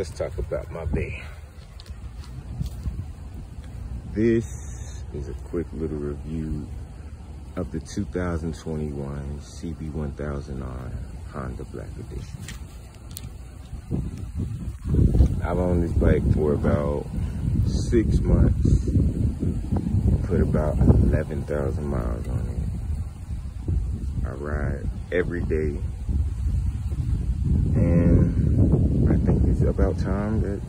let's talk about my bay. This is a quick little review of the 2021 CB1000R Honda Black Edition. I've owned this bike for about 6 months, put about 11,000 miles on it. I ride every day, and I think it's about time that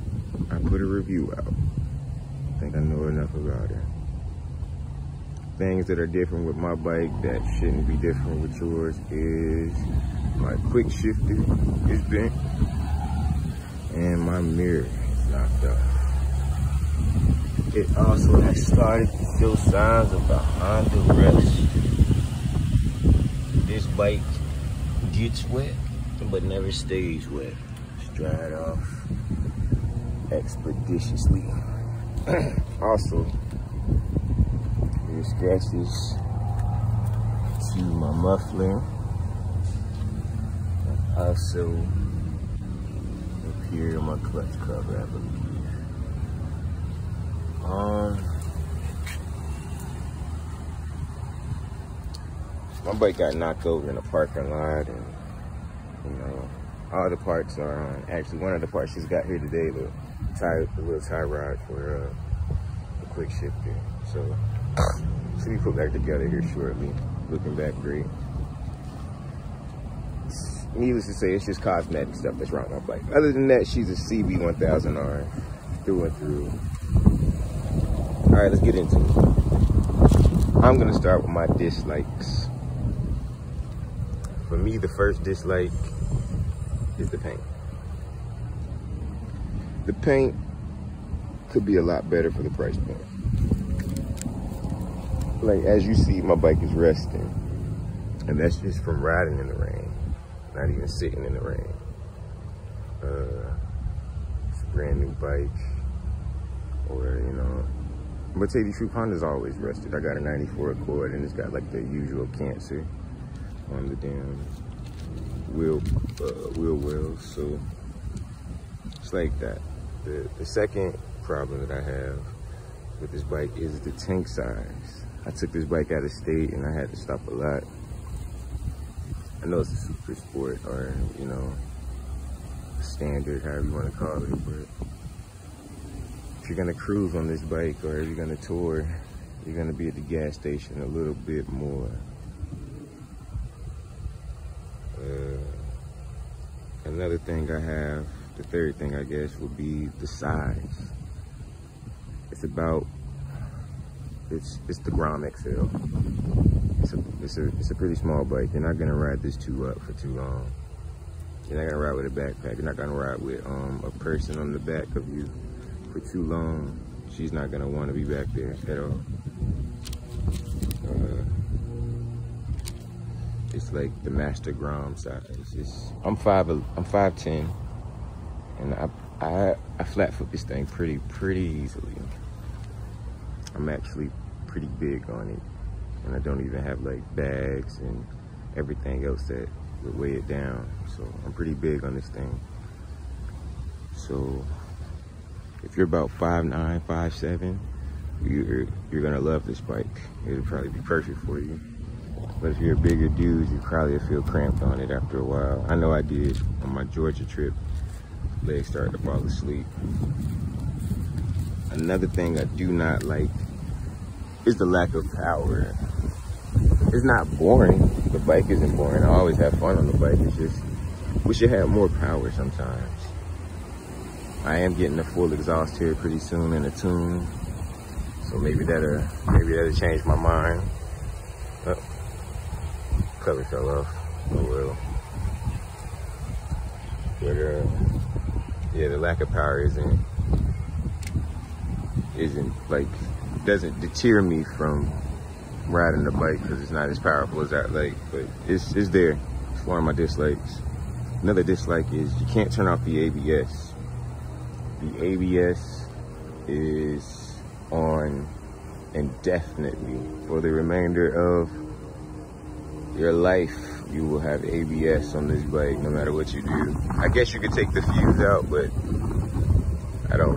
I put a review out. I think I know enough about it. Things that are different with my bike that shouldn't be different with yours is my quick shifter is bent and my mirror is knocked off. It also has started to show signs of a Honda rust. This bike gets wet, but never stays wet. It's dried off expeditiously. Also, there's scratches to my muffler. Also, up here on my clutch cover, I believe. My bike got knocked over in a parking lot, and you know, all the parts are on. Actually, one of the parts just got here today, the little tie rod for the quick shifter. So, should be put back together here shortly. Looking back great. Needless to say, it's just cosmetic stuff that's wrong with my bike. Other than that, she's a CB1000R through and through. All right, let's get into it. I'm gonna start with my dislikes. For me, the first dislike is the paint. The paint could be a lot better for the price point. Like, as you see, my bike is resting, and that's just from riding in the rain, not even sitting in the rain. It's a brand new bike, or, you know, I'm gonna tell you the truth, Honda's always rusted. I got a 94 Accord, and it's got like the usual cancer on the damn wheel wells, so it's like that. The second problem that I have with this bike is the tank size. I took this bike out of state and I had to stop a lot. I know it's a super sport, or, you know, standard, however you want to call it, but if you're gonna cruise on this bike, or if you're gonna tour, you're gonna be at the gas station a little bit more. Another thing I have, the third thing I guess, would be the size. It's the Grom XL. It's a pretty small bike. You're not gonna ride this up for too long. You're not gonna ride with a backpack. You're not gonna ride with a person on the back of you for too long. She's not gonna want to be back there at all. It's like the Master Grom size. I'm 5'10", and I flat foot this thing pretty easily. I'm actually pretty big on it, and I don't even have like bags and everything else that would weigh it down. So I'm pretty big on this thing. So if you're about 5'9", 5'7", you're gonna love this bike. It'll probably be perfect for you. But if you're a bigger dude, you probably feel cramped on it after a while. I know I did on my Georgia trip. Legs started to fall asleep. Another thing I do not like is the lack of power. It's not boring. The bike isn't boring. I always have fun on the bike. It's just, we should have more power sometimes. I am getting a full exhaust here pretty soon in a tune, so maybe that'll change my mind. Oh, cover fell off. Oh well. But yeah, the lack of power doesn't deter me from riding the bike, because it's not as powerful as that bike, but it's there. It's one of my dislikes. Another dislike is you can't turn off the ABS. The ABS is on indefinitely for the remainder of your life. You will have ABS on this bike no matter what you do. I guess you could take the fuse out, but I don't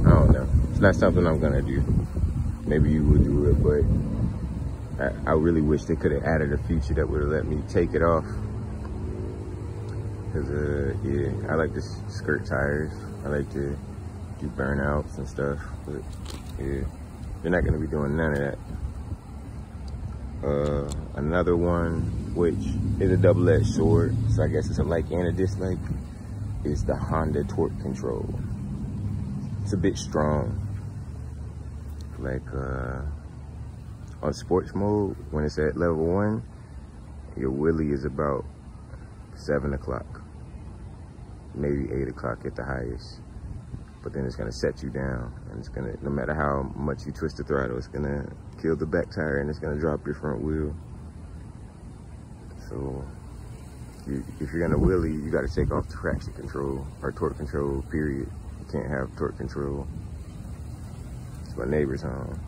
know. It's not something I'm gonna do. Maybe you would do it, but I really wish they could have added a feature that would have let me take it off. Cause yeah, I like to skirt tires. I like to do burnouts and stuff, but yeah, they're not gonna be doing none of that. Another one, which is a double-edged sword, so I guess it's a like and a dislike, is the Honda torque control. It's a bit strong. Like on sports mode, when it's at level 1, your wheelie is about 7 o'clock, maybe 8 o'clock at the highest. But then it's gonna set you down, and it's gonna, no matter how much you twist the throttle, it's gonna kill the back tire and it's gonna drop your front wheel. So if you're gonna wheelie, you gotta take off the traction control or torque control, period. You can't have torque control. It's my neighbor's home.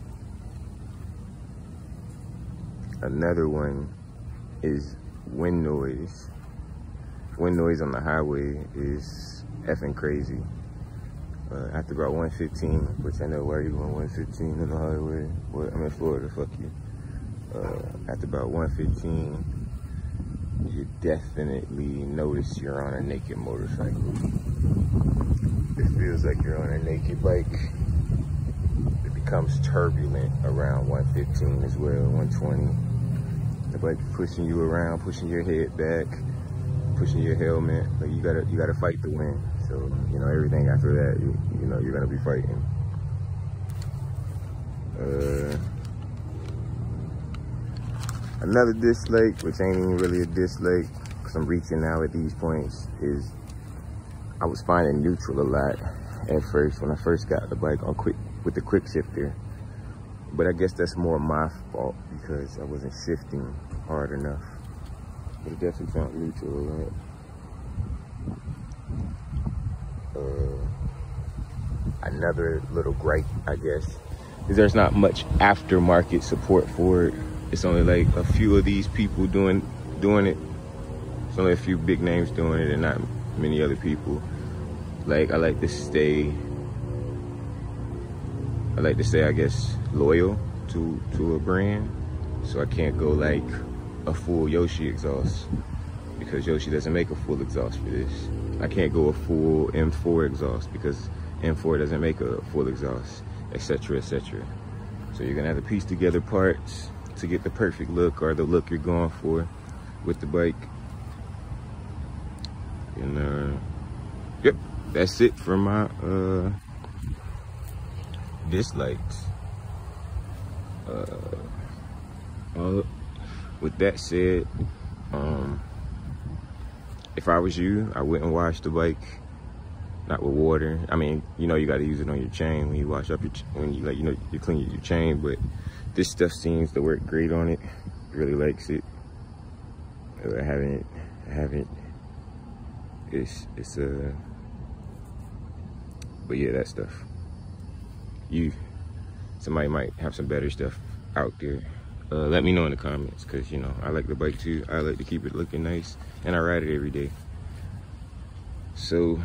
Another one is wind noise. Wind noise on the highway is effing crazy. After about 115, which I know why you're going 115 on the highway. Well, I'm in Florida, fuck you. After about 115, you definitely notice you're on a naked motorcycle. It feels like you're on a naked bike. It becomes turbulent around 115 as well, 120. The bike pushing you around, pushing your head back, pushing your helmet. Like you gotta fight the wind. So, you know, everything after that, you know, you're gonna be fighting. Another dislike, which ain't even really a dislike, because I'm reaching now at these points, is I was finding neutral a lot at first when I first got the bike on with the quick shifter. But I guess that's more my fault because I wasn't shifting hard enough. But it definitely found neutral a lot. Another little gripe, I guess, is there's not much aftermarket support for it. It's only like a few of these people doing it. It's only a few big names doing it and not many other people. Like I like to say, I guess, loyal to a brand. So I can't go like a full Yoshi exhaust because Yoshi doesn't make a full exhaust for this. I can't go a full M4 exhaust because M4 doesn't make a full exhaust, etc., etc. So you're gonna have to piece together parts to get the perfect look or the look you're going for with the bike. And yep, that's it for my dislikes. With that said, if I was you, I wouldn't wash the bike, not with water. I mean, you know, you got to use it on your chain when you wash up you clean your chain. But this stuff seems to work great on it. Really likes it. I haven't. But yeah, that stuff. Somebody might have some better stuff out there. Let me know in the comments, because, you know, I like the bike too. I like to keep it looking nice, and I ride it every day. So,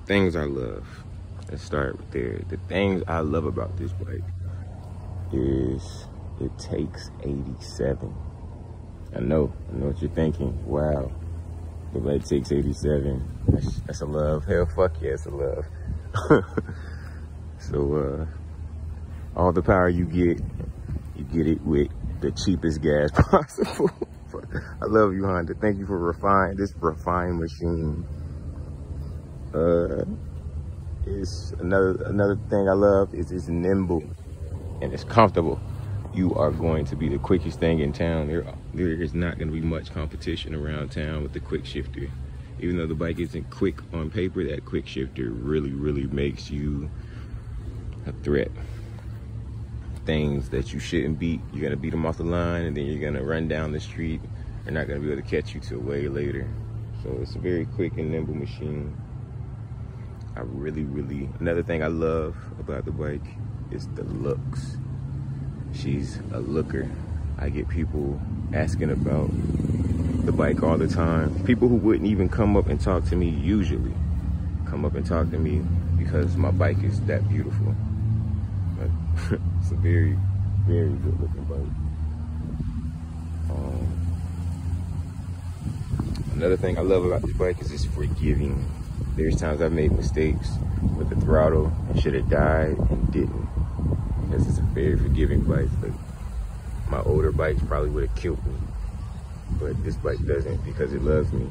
things I love. Let's start with there. The things I love about this bike is it takes 87. I know what you're thinking. Wow, the bike takes 87. That's a love. Hell, fuck yeah, it's a love. So, all the power you get it with the cheapest gas possible. I love you, Honda. Thank you for this refined machine. It's another thing I love is it's nimble and it's comfortable. You are going to be the quickest thing in town. There is not going to be much competition around town with the quick shifter. Even though the bike isn't quick on paper, that quick shifter really makes you a threat. Things that you shouldn't beat, you're gonna beat them off the line, and then you're gonna run down the street. They're not gonna be able to catch you till way later. So it's a very quick and nimble machine. I really, another thing I love about the bike is the looks. She's a looker. I get people asking about the bike all the time. People who wouldn't even come up and talk to me usually come up and talk to me because my bike is that beautiful. But it's a very, very good looking bike. Another thing I love about this bike is it's forgiving. There's times I've made mistakes with the throttle and should have died and didn't. Because it's a very forgiving bike. Like, my older bikes probably would have killed me. But this bike doesn't because it loves me.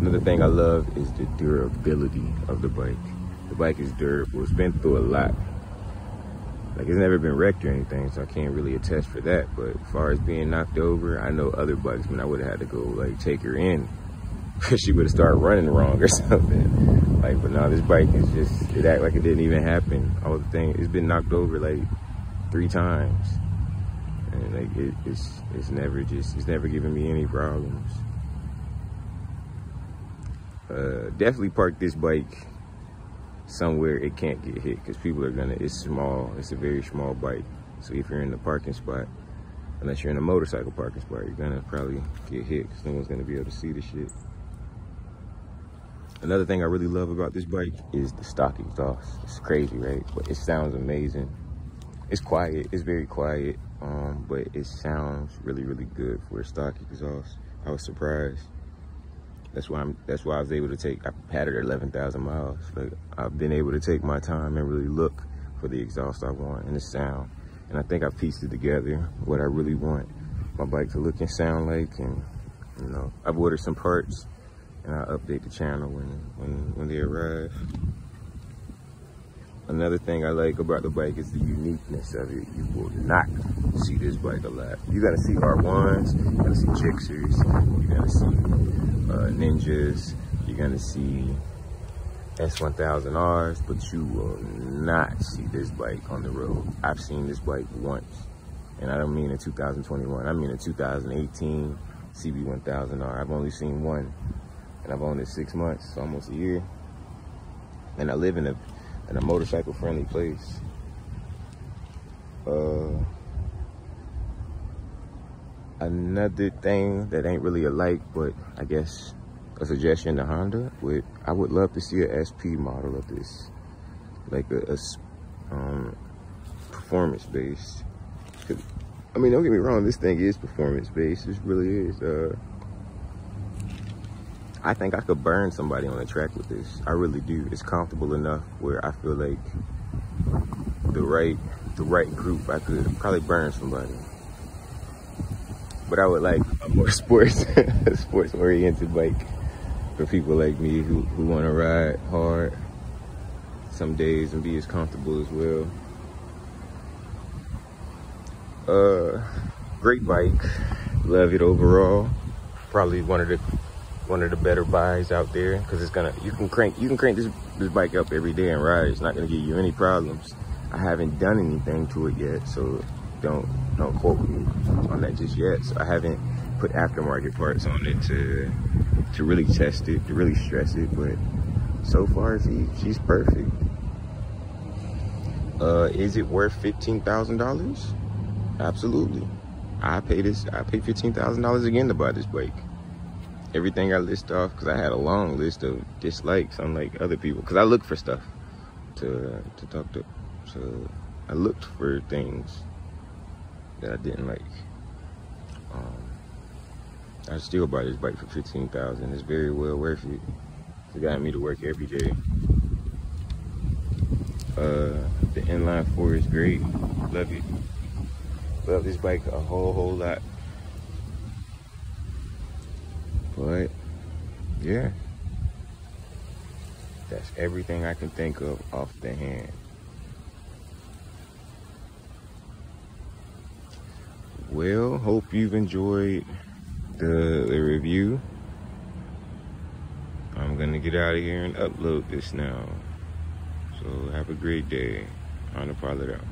Another thing I love is the durability of the bike. The bike is durable. It's been through a lot. Like, it's never been wrecked or anything, so I can't really attest for that. But as far as being knocked over, I know other bikes, I would have had to go, like, take her in because she would have started running wrong or something. Like, but no, this bike is just, it act like it didn't even happen. All the thing, it's been knocked over, like, 3 times. And, like, it's never given me any problems. Definitely park this bike somewhere it can't get hit, because people are gonna, it's small, it's a very small bike. So if you're in the parking spot, unless you're in a motorcycle parking spot, you're gonna probably get hit because no one's gonna be able to see the shit. Another thing I really love about this bike is the stock exhaust. It's crazy, right? But it sounds amazing. It's quiet, it's very quiet, but it sounds really, really good for a stock exhaust. I was surprised. That's why I was able to take, I had it at 11,000 miles. Like, I've been able to take my time and really look for the exhaust I want and the sound. And I think I pieced it together, what I really want my bike to look and sound like. And, you know, I've ordered some parts and I'll update the channel when they arrive. Another thing I like about the bike is the uniqueness of it. You will not see this bike a lot. You're gonna see R1s, you're gonna see Gixxers, you're gonna see Ninjas, you're gonna see S1000Rs, but you will not see this bike on the road. I've seen this bike once, and I don't mean in 2021, I mean in 2018 CB1000R. I've only seen one, and I've owned it 6 months, almost a year, and I live in a motorcycle friendly place. Another thing that ain't really a like, but I guess a suggestion to Honda, I would love to see a SP model of this, like a performance based. I mean, don't get me wrong, this thing is performance based. This really is. I think I could burn somebody on the track with this. I really do. It's comfortable enough where I feel like the right group, I could probably burn somebody. But I would like a more sports oriented bike for people like me who want to ride hard some days and be as comfortable as well. Great bike. Love it overall. Probably one of the better buys out there, because you can crank this bike up every day and ride. It's not gonna give you any problems. I haven't done anything to it yet, so don't quote me on that just yet. So I haven't put aftermarket parts on it to really test it, to really stress it, but so far she's perfect. Is it worth $15,000? Absolutely. I paid $15,000 again to buy this bike. Everything I list off, because I had a long list of dislikes, unlike other people, because I look for stuff to talk to. So I looked for things that I didn't like. I still buy this bike for $15,000. It's very well worth it. It got me to work every day. The inline 4 is great. Love it. Love this bike a whole lot. But yeah, that's everything I can think of off the hand. Well, hope you've enjoyed the review. I'm gonna get out of here and upload this now. So have a great day. Honda Pilot out.